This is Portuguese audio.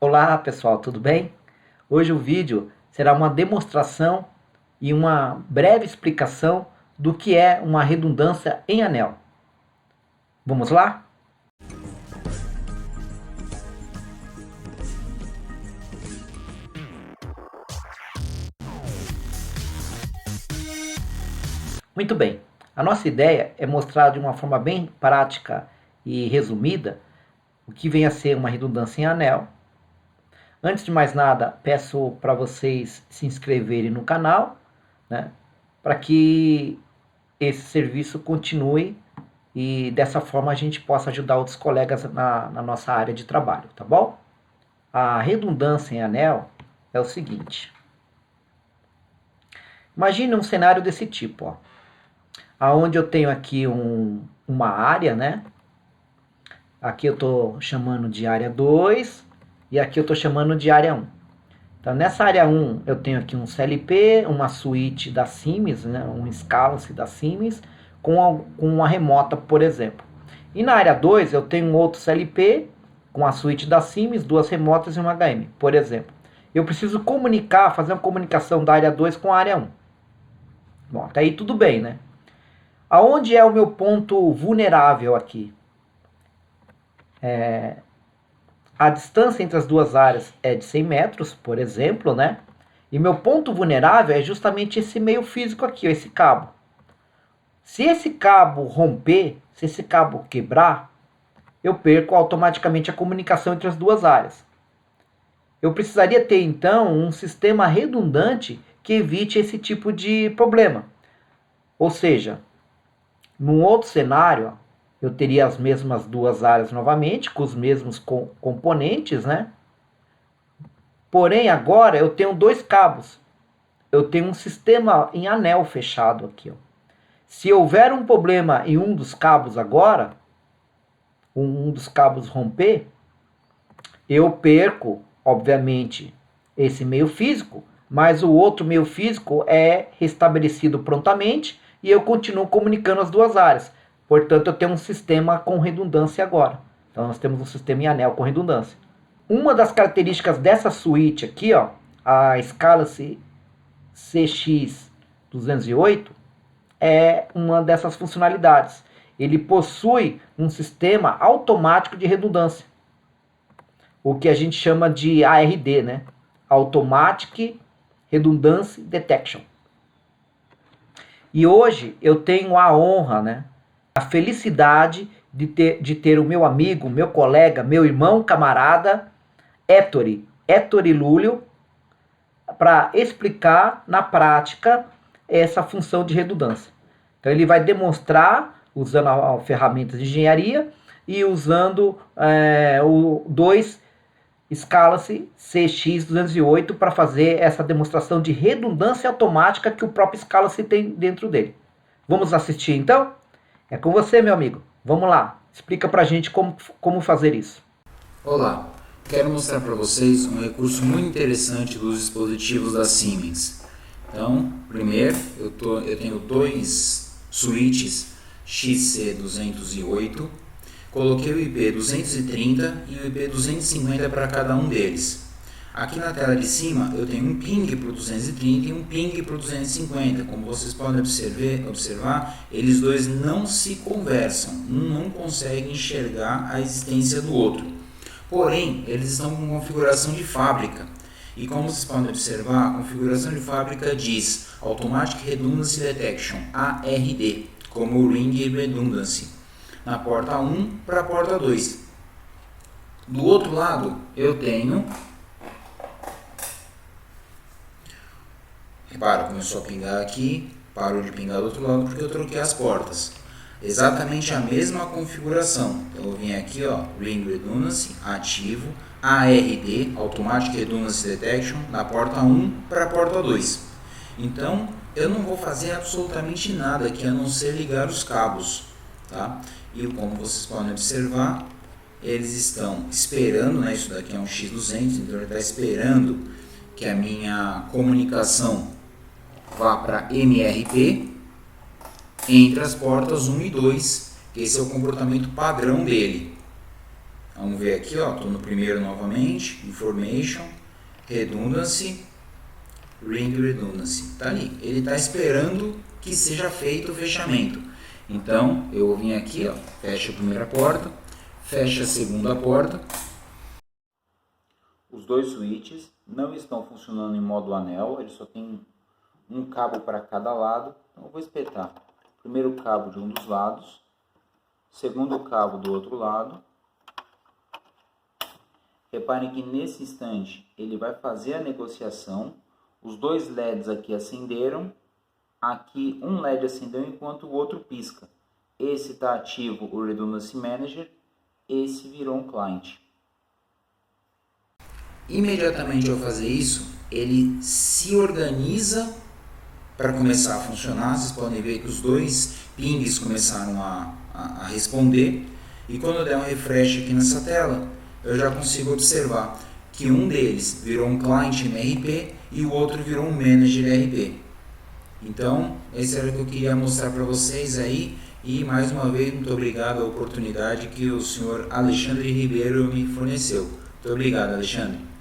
Olá pessoal, tudo bem? Hoje o vídeo será uma demonstração e uma breve explicação do que é uma redundância em anel. Vamos lá? Muito bem, a nossa ideia é mostrar de uma forma bem prática e resumida o que vem a ser uma redundância em anel. Antes de mais nada, peço para vocês se inscreverem no canal, né, para que esse serviço continue e dessa forma a gente possa ajudar outros colegas na nossa área de trabalho, tá bom? A redundância em anel é o seguinte. Imagine um cenário desse tipo, ó, aonde eu tenho aqui uma área, né? Aqui eu estou chamando de área 2 e aqui eu estou chamando de área 1. Então, nessa área 1, eu tenho aqui um CLP, uma suíte da Siemens, né, um Scalance da Siemens, com uma remota, por exemplo. E na área 2, eu tenho um outro CLP, com a suíte da Siemens, duas remotas e um HM, por exemplo. Eu preciso comunicar, fazer uma comunicação da área 2 com a área 1. Bom, até aí tudo bem, né? Aonde é o meu ponto vulnerável aqui? A distância entre as duas áreas é de 100 metros, por exemplo, né? E meu ponto vulnerável é justamente esse meio físico aqui, ó, esse cabo. Se esse cabo romper, se esse cabo quebrar, eu perco automaticamente a comunicação entre as duas áreas. Eu precisaria ter, então, um sistema redundante que evite esse tipo de problema. Ou seja, num outro cenário, eu teria as mesmas duas áreas novamente, com os mesmos componentes, né? Porém, agora eu tenho dois cabos. Eu tenho um sistema em anel fechado aqui, ó. Se houver um problema em um dos cabos agora, um dos cabos romper, eu perco, obviamente, esse meio físico, mas o outro meio físico é restabelecido prontamente e eu continuo comunicando as duas áreas. Portanto, eu tenho um sistema com redundância agora. Então, nós temos um sistema em anel com redundância. Uma das características dessa suíte aqui, ó, a Scalance CX208, é uma dessas funcionalidades. Ele possui um sistema automático de redundância, o que a gente chama de ARD, né? Automatic Redundancy Detection. E hoje eu tenho a honra, né, a felicidade de ter o meu amigo, meu colega, meu irmão, camarada, Ettore Lúlio, para explicar na prática essa função de redundância. Então ele vai demonstrar usando a ferramentas de engenharia e usando o 2 Scalance CX208 para fazer essa demonstração de redundância automática que o próprio Scalance tem dentro dele. Vamos assistir então? É com você, meu amigo. Vamos lá. Explica pra gente como fazer isso. Olá, quero mostrar para vocês um recurso muito interessante dos dispositivos da Siemens. Então, primeiro, eu tenho dois switches XC208, coloquei o IP 230 e o IP 250 para cada um deles. Aqui na tela de cima eu tenho um ping para o 230 e um ping para o 250. Como vocês podem observar, eles dois não se conversam, um não consegue enxergar a existência do outro. Porém, eles estão com configuração de fábrica. E como vocês podem observar, a configuração de fábrica diz Automatic Redundancy Detection, ARD, como Ring Redundancy, na porta 1 para a porta 2. Do outro lado, eu tenho... Repara, começou a pingar aqui, parou de pingar do outro lado porque eu troquei as portas. Exatamente a mesma configuração. Então eu vim aqui, ó, Ring Redundancy, ativo, ARD, Automatic Redundancy Detection, na porta 1 para a porta 2. Então eu não vou fazer absolutamente nada aqui a não ser ligar os cabos, tá? E como vocês podem observar, eles estão esperando, né? Isso daqui é um X200, então ele está esperando que a minha comunicação vá para MRP entre as portas 1 e 2, que esse é o comportamento padrão dele. Vamos ver aqui, ó, estou no primeiro novamente, Information, Redundancy, Ring Redundancy, tá ali. Ele está esperando que seja feito o fechamento. Então, eu vim aqui, ó, fecho a primeira porta, fecho a segunda porta. Os dois switches não estão funcionando em modo anel, ele só tem um cabo para cada lado. Então, eu vou espetar o primeiro cabo de um dos lados, segundo cabo do outro lado. Reparem que nesse instante ele vai fazer a negociação. Os dois LEDs aqui acenderam. Aqui um LED acendeu enquanto o outro pisca. Esse está ativo, o Redundancy Manager. Esse virou um client. Imediatamente ao fazer isso, ele se organiza para começar a funcionar. Vocês podem ver que os dois pings começaram a responder. E quando eu der um refresh aqui nessa tela, eu já consigo observar que um deles virou um client MRP e o outro virou um manager RP. Então, esse era o que eu queria mostrar para vocês aí. E mais uma vez, muito obrigado a oportunidade que o senhor Alexandre Ribeiro me forneceu. Muito obrigado, Alexandre.